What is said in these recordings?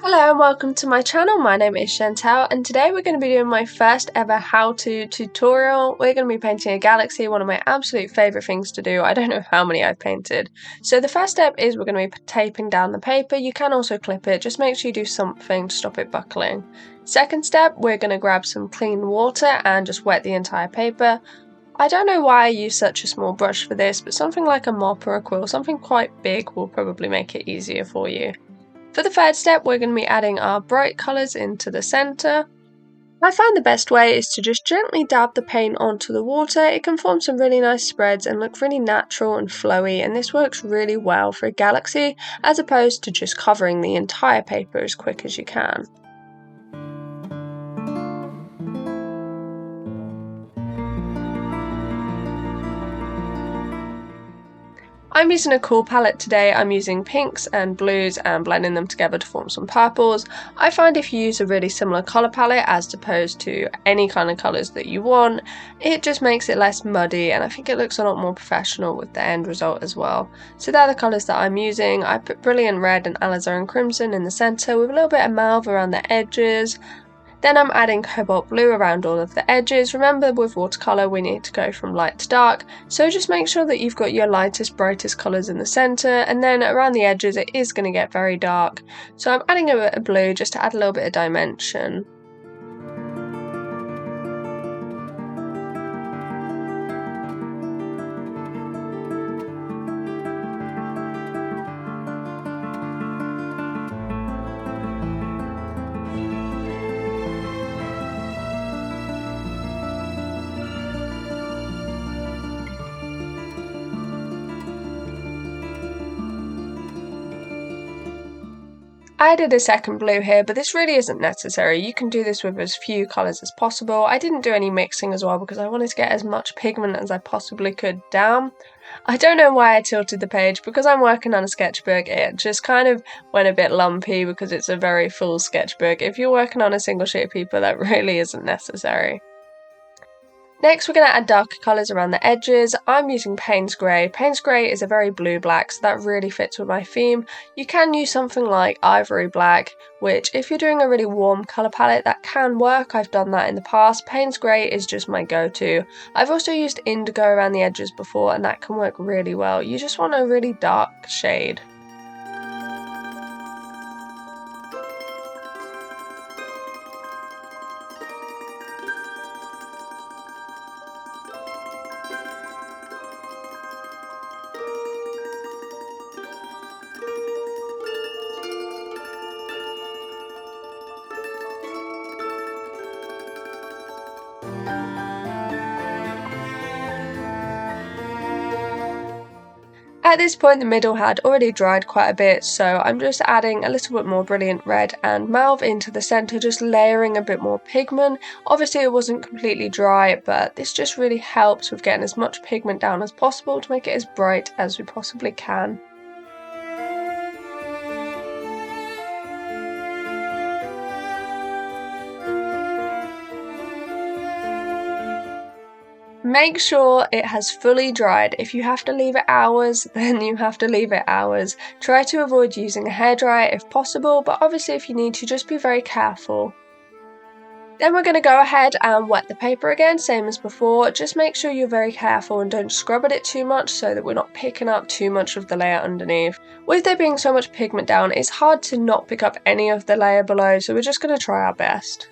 Hello and welcome to my channel. My name is Chantelle and today we're going to be doing my first ever how-to tutorial. We're going to be painting a galaxy, one of my absolute favourite things to do. I don't know how many I've painted. So the first step is we're going to be taping down the paper. You can also clip it, just make sure you do something to stop it buckling. Second step, we're going to grab some clean water and just wet the entire paper. I don't know why I use such a small brush for this, but something like a mop or a quill, something quite big will probably make it easier for you. For the third step, we're going to be adding our bright colours into the centre. I find the best way is to just gently dab the paint onto the water. It can form some really nice spreads and look really natural and flowy, and this works really well for a galaxy as opposed to just covering the entire paper as quick as you can. I'm using a cool palette today. I'm using pinks and blues and blending them together to form some purples. I find if you use a really similar colour palette as opposed to any kind of colours that you want, it just makes it less muddy and I think it looks a lot more professional with the end result as well. So they're the colours that I'm using. I put brilliant red and alizarin crimson in the centre with a little bit of mauve around the edges. Then I'm adding cobalt blue around all of the edges. Remember, with watercolour we need to go from light to dark, so just make sure that you've got your lightest, brightest colours in the centre, and then around the edges it is going to get very dark. So I'm adding a bit of blue just to add a little bit of dimension. I added a second blue here, but this really isn't necessary. You can do this with as few colours as possible. I didn't do any mixing as well because I wanted to get as much pigment as I possibly could down. I don't know why I tilted the page. Because I'm working on a sketchbook, it just kind of went a bit lumpy because it's a very full sketchbook. If you're working on a single sheet of paper, that really isn't necessary. Next, we're going to add darker colours around the edges. I'm using Payne's Grey. Payne's Grey is a very blue black, so that really fits with my theme. You can use something like Ivory Black, which if you're doing a really warm colour palette, that can work. I've done that in the past. Payne's Grey is just my go-to. I've also used Indigo around the edges before, and that can work really well. You just want a really dark shade. At this point the middle had already dried quite a bit, so I'm just adding a little bit more brilliant red and mauve into the centre, just layering a bit more pigment. Obviously it wasn't completely dry, but this just really helps with getting as much pigment down as possible to make it as bright as we possibly can. Make sure it has fully dried. If you have to leave it hours, then you have to leave it hours. Try to avoid using a hairdryer if possible, but obviously if you need to, just be very careful. Then we're going to go ahead and wet the paper again, same as before. Just make sure you're very careful and don't scrub at it too much so that we're not picking up too much of the layer underneath. With there being so much pigment down, it's hard to not pick up any of the layer below, so we're just going to try our best.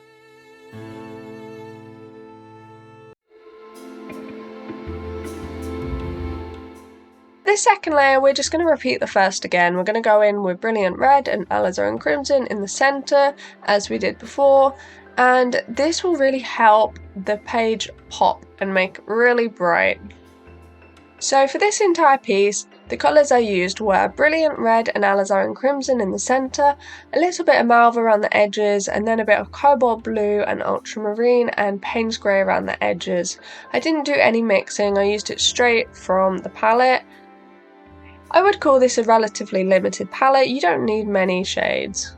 This second layer, we're just going to repeat the first again. We're going to go in with brilliant red and alizarin crimson in the centre, as we did before, and this will really help the page pop and make it really bright. So for this entire piece, the colours I used were brilliant red and alizarin crimson in the centre, a little bit of mauve around the edges, and then a bit of cobalt blue and ultramarine and Payne's Grey around the edges. I didn't do any mixing, I used it straight from the palette. I would call this a relatively limited palette, you don't need many shades.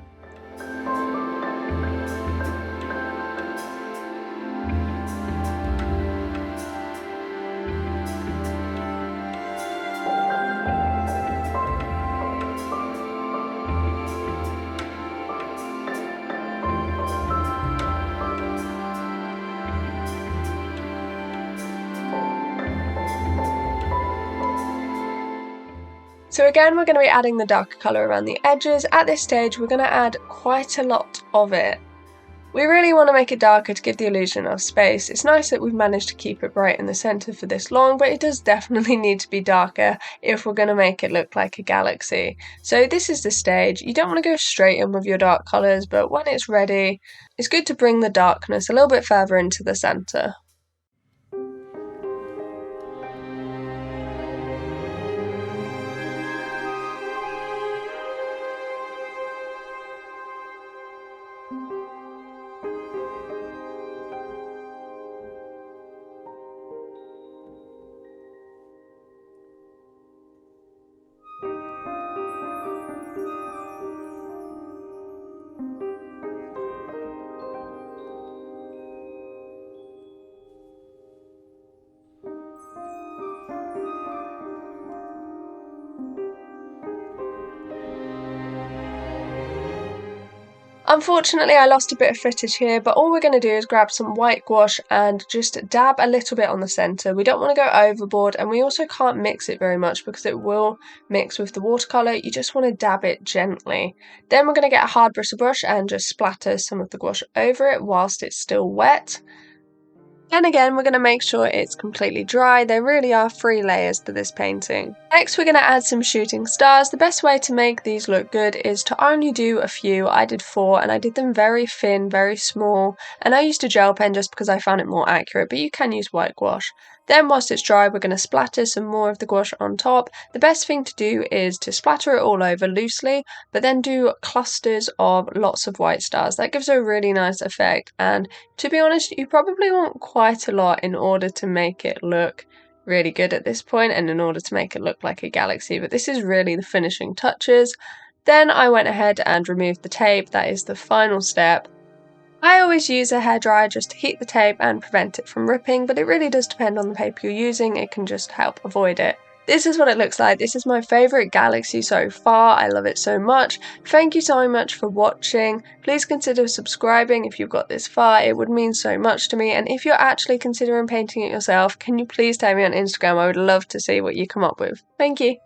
So again, we're going to be adding the darker colour around the edges. At this stage, we're going to add quite a lot of it. We really want to make it darker to give the illusion of space. It's nice that we've managed to keep it bright in the centre for this long, but it does definitely need to be darker if we're going to make it look like a galaxy. So this is the stage. You don't want to go straight in with your dark colours, but when it's ready, it's good to bring the darkness a little bit further into the centre. Unfortunately, I lost a bit of footage here, but all we're going to do is grab some white gouache and just dab a little bit on the centre. We don't want to go overboard, and we also can't mix it very much because it will mix with the watercolour. You just want to dab it gently. Then we're going to get a hard bristle brush and just splatter some of the gouache over it whilst it's still wet. And again, we're going to make sure it's completely dry. There really are 3 layers to this painting. Next, we're going to add some shooting stars. The best way to make these look good is to only do a few. I did 4 and I did them very thin, very small. And I used a gel pen just because I found it more accurate, but you can use white gouache. Then whilst it's dry, we're going to splatter some more of the gouache on top. The best thing to do is to splatter it all over loosely, but then do clusters of lots of white stars. That gives a really nice effect, and to be honest, you probably want quite a lot in order to make it look really good at this point and in order to make it look like a galaxy, but this is really the finishing touches. Then I went ahead and removed the tape. That is the final step. I always use a hairdryer just to heat the tape and prevent it from ripping, but it really does depend on the paper you're using. It can just help avoid it. This is what it looks like. This is my favourite galaxy so far. I love it so much. Thank you so much for watching. Please consider subscribing if you've got this far. It would mean so much to me. And if you're actually considering painting it yourself, can you please tag me on Instagram? I would love to see what you come up with. Thank you.